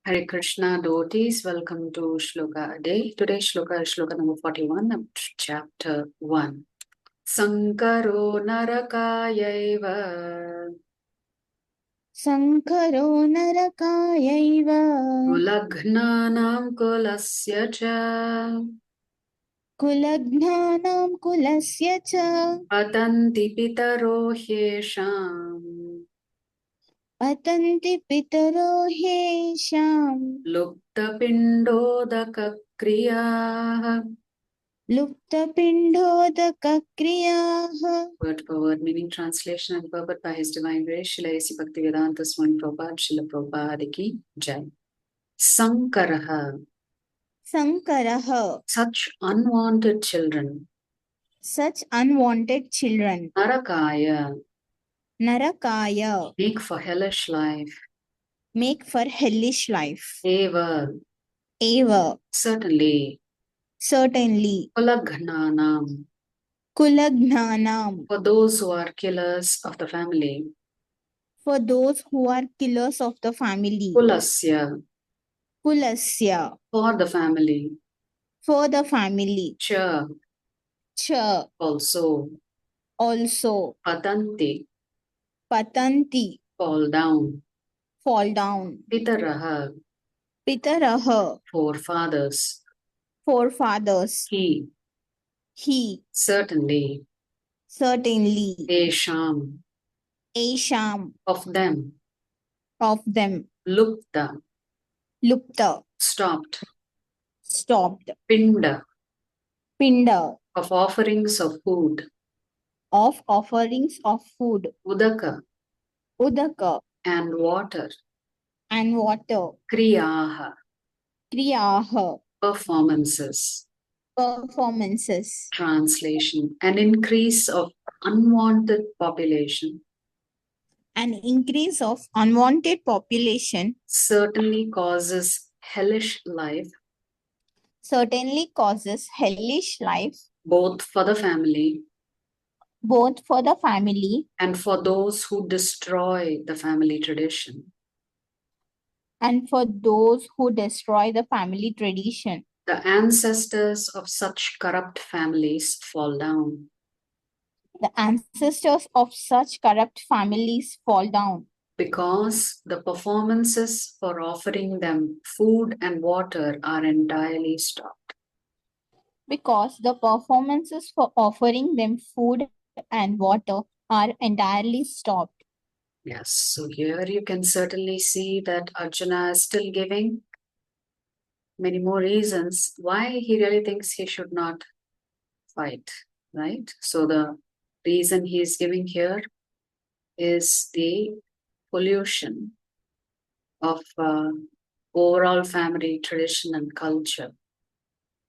Hare Krishna devotees, welcome to Shloka a Day. Today's Shloka is Shloka number 41 of chapter 1. Sankaro narakayaiva Sankaro narakayaiva Kulagnanam kulasya cha Kulagnanam kulasya cha Patanti pitaro hyesham Patanti pitaro hesham Lupta pindodaka kriyaha. Lupta pindodaka kriyaha. Word for word meaning translation and purport by His Divine Grace Srila A.C. Bhaktivedanta Swami Prabhupada Srila Prabhupada Ki Jai. Sankaraha, Sankaraha, such unwanted children. such unwanted children. Narakaya, Narakaya, make for hellish life. make for hellish life. Eva, Eva, certainly. certainly. Kulagnanam, Kulagnanam, for those who are killers of the family. for those who are killers of the family. Kulasya, Kulasya, for the family. for the family. Cha, Cha, also. also. Patanti, Patanti, fall down. fall down. Pitaraha, Pitaraha, forefathers. forefathers. He, certainly. Certainly. Esham, Esham, of them. of them. Lupta, Lupta, stopped. stopped. Pinda, Pinda, of offerings of food. of offerings of food. Udaka, Udaka, and water. and water. Kriyaha, Kriyaha, performances. performances. Translation, an increase of unwanted population An increase of unwanted population certainly causes hellish life, certainly causes hellish life, both for the family both for the family and for those who destroy the family tradition. and for those who destroy the family tradition. The ancestors of such corrupt families fall down. The ancestors of such corrupt families fall down Because the performances for offering them food and water are entirely stopped. because the performances for offering them food and water are entirely stopped. Yes, so here you can certainly see that Arjuna is still giving many more reasons why he really thinks he should not fight, right? So the reason he is giving here is the pollution of overall family tradition and culture,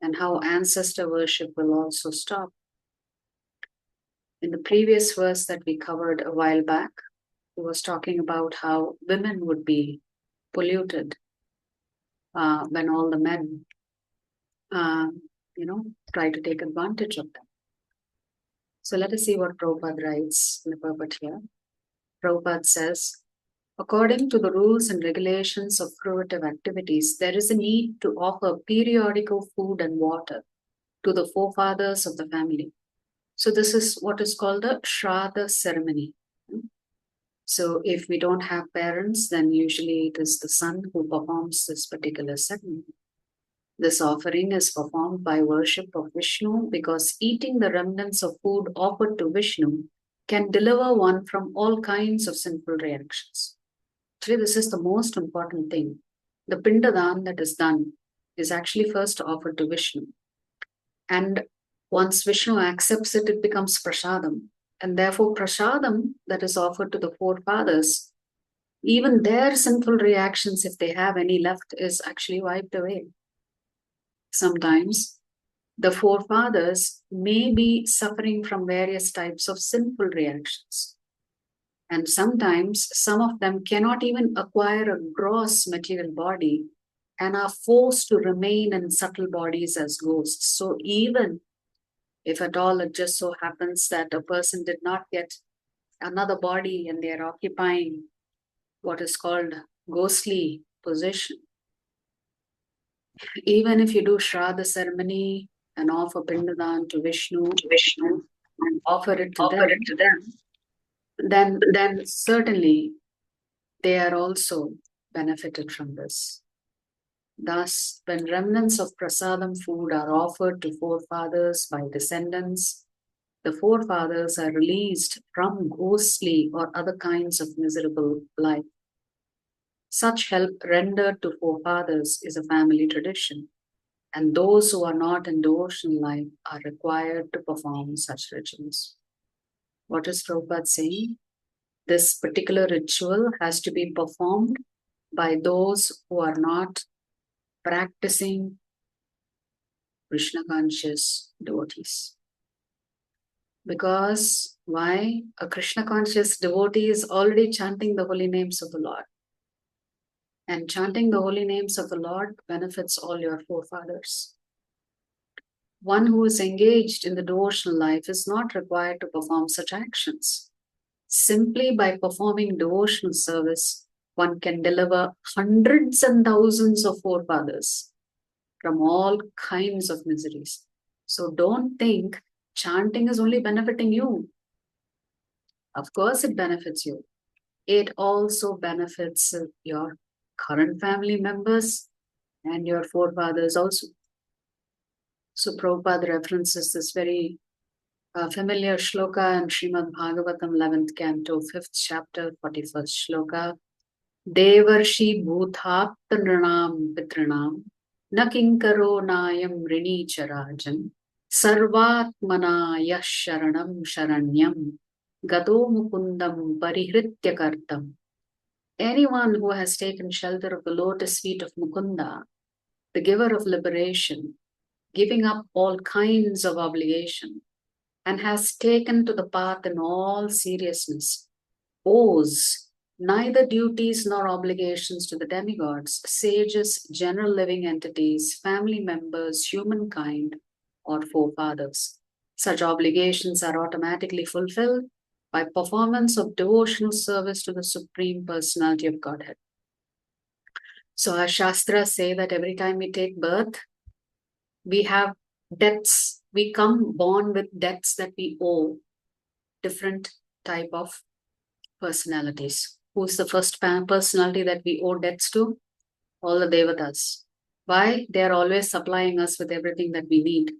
and how ancestor worship will also stop. In the previous verse that we covered a while back, he was talking about how women would be polluted when all the men, try to take advantage of them. So let us see what Prabhupada writes in the purport here. Prabhupada says, according to the rules and regulations of fruitive activities, there is a need to offer periodical food and water to the forefathers of the family. So this is what is called a Shraddha ceremony. So if we don't have parents, then usually it is the son who performs this particular ceremony. This offering is performed by worship of Vishnu because eating the remnants of food offered to Vishnu can deliver one from all kinds of sinful reactions. Actually, this is the most important thing. The Pindadan that is done is actually first offered to Vishnu. And once Vishnu accepts it, it becomes prasadam. And therefore, prasadam that is offered to the forefathers, even their sinful reactions, if they have any left, is actually wiped away. Sometimes the forefathers may be suffering from various types of sinful reactions. And sometimes some of them cannot even acquire a gross material body and are forced to remain in subtle bodies as ghosts. So even if at all it just so happens that a person did not get another body and they are occupying what is called ghostly position, Even if you do Shraddha ceremony and offer Pindadan to Vishnu and offer it to them, then certainly they are also benefited from this. Thus, when remnants of prasadam food are offered to forefathers by descendants, the forefathers are released from ghostly or other kinds of miserable life. Such help rendered to forefathers is a family tradition, and those who are not in devotional life are required to perform such rituals. What is Prabhupada saying? This particular ritual has to be performed by those who are not practicing Krishna conscious devotees. Because why? A Krishna conscious devotee is already chanting the holy names of the Lord. And chanting the holy names of the Lord benefits all your forefathers. One who is engaged in the devotional life is not required to perform such actions. Simply by performing devotional service, one can deliver hundreds and thousands of forefathers from all kinds of miseries. So don't think chanting is only benefiting you. Of course, it benefits you. It also benefits your current family members and your forefathers also. So Prabhupada references this very familiar shloka in Srimad Bhagavatam 11th canto, 5th chapter, 41st shloka. Devarshi bhutaptanranam pitranam nakinkaro nayam rini charajan sarvatmana yasharanam sharanyam gato mukundam parihritya kartam. Anyone who has taken shelter of the lotus feet of Mukunda, the giver of liberation, giving up all kinds of obligation, and has taken to the path in all seriousness, owes neither duties nor obligations to the demigods, sages, general living entities, family members, humankind, or forefathers. Such obligations are automatically fulfilled by performance of devotional service to the Supreme Personality of Godhead. So our Shastras say that every time we take birth, we have debts. We come born with debts that we owe different type of personalities. Who's the first personality that we owe debts to? All the devatas. Why? They are always supplying us with everything that we need.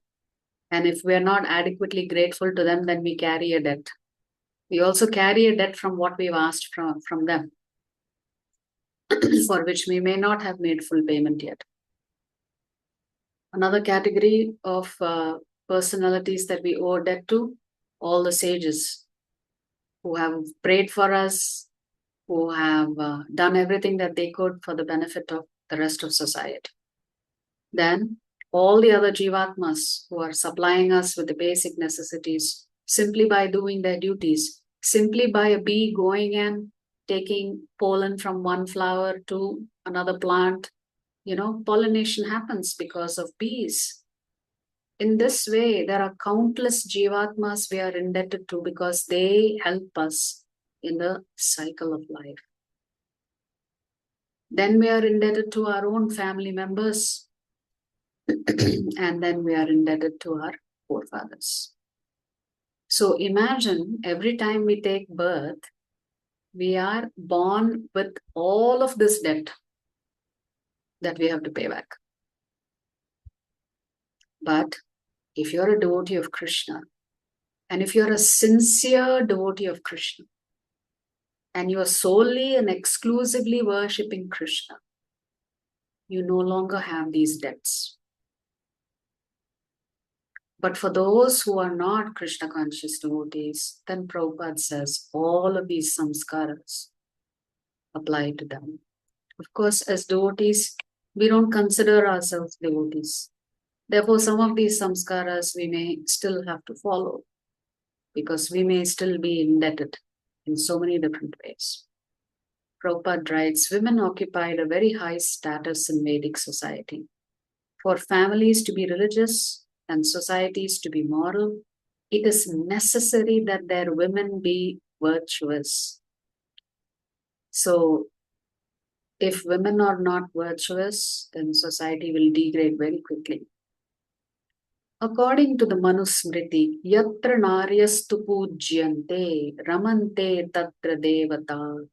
And if we are not adequately grateful to them, then we carry a debt. We also carry a debt from what we've asked from them, for which we may not have made full payment yet. Another category of personalities that we owe debt to, all the sages who have prayed for us, who have done everything that they could for the benefit of the rest of society. Then all the other jivatmas who are supplying us with the basic necessities simply by doing their duties, simply by a bee going and taking pollen from one flower to another plant. Pollination happens because of bees. In this way, there are countless jivatmas we are indebted to because they help us in the cycle of life. Then we are indebted to our own family members. And then we are indebted to our forefathers. So imagine every time we take birth, we are born with all of this debt that we have to pay back. But if you're a devotee of Krishna, and if you're a sincere devotee of Krishna, and you are solely and exclusively worshipping Krishna, you no longer have these debts. But for those who are not Krishna conscious devotees, then Prabhupada says all of these samskaras apply to them. Of course, as devotees, we don't consider ourselves devotees. Therefore, some of these samskaras we may still have to follow because we may still be indebted in so many different ways. Prabhupada writes, women occupied a very high status in Vedic society. For families to be religious and societies to be moral, it is necessary that their women be virtuous. So, if women are not virtuous, then society will degrade very quickly. According to the Manusmriti, yatra naryastu pujyante ramante tatra devata.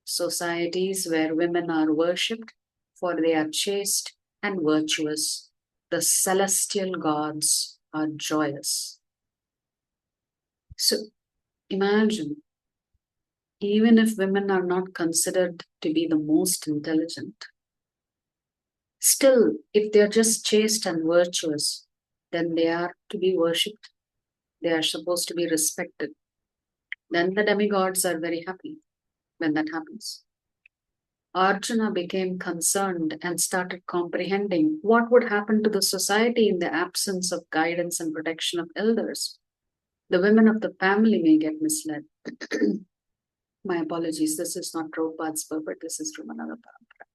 Societies where women are worshipped, for they are chaste and virtuous, the celestial gods are joyous. So imagine, even if women are not considered to be the most intelligent, still, if they are just chaste and virtuous, then they are to be worshipped. They are supposed to be respected. Then the demigods are very happy when that happens. Arjuna became concerned and started comprehending what would happen to the society in the absence of guidance and protection of elders. The women of the family may get misled. My apologies, this is not Prabhupada's purport, this is from another paragraph.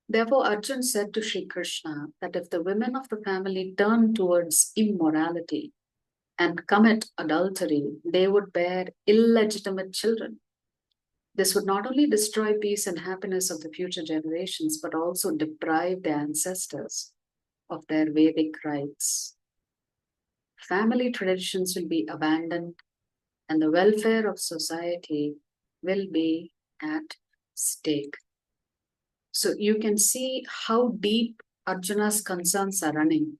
Therefore, Arjuna said to Sri Krishna that if the women of the family turn towards immorality and commit adultery, they would bear illegitimate children. This would not only destroy peace and happiness of the future generations, but also deprive their ancestors of their Vedic rights. Family traditions will be abandoned, and the welfare of society will be at stake. So you can see how deep Arjuna's concerns are running.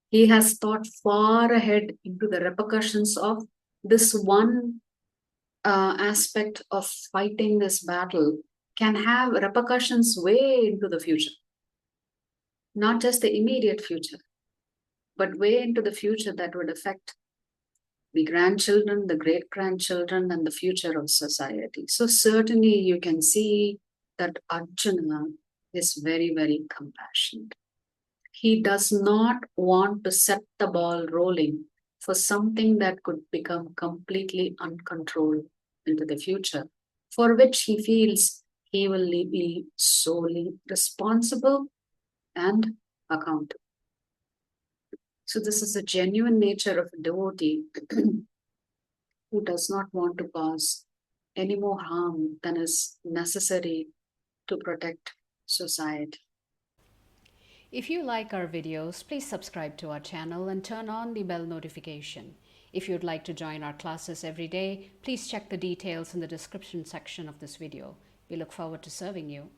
He has thought far ahead into the repercussions of this one aspect of fighting this battle can have repercussions way into the future. Not just the immediate future, but way into the future that would affect the grandchildren, the great-grandchildren, and the future of society. So certainly you can see that Arjuna is very, very compassionate. He does not want to set the ball rolling for something that could become completely uncontrolled into the future, for which he feels he will be solely responsible and accountable. So this is a genuine nature of a devotee who does not want to cause any more harm than is necessary to protect society. If you like our videos, please subscribe to our channel and turn on the bell notification. If you'd like to join our classes every day, please check the details in the description section of this video. We look forward to serving you.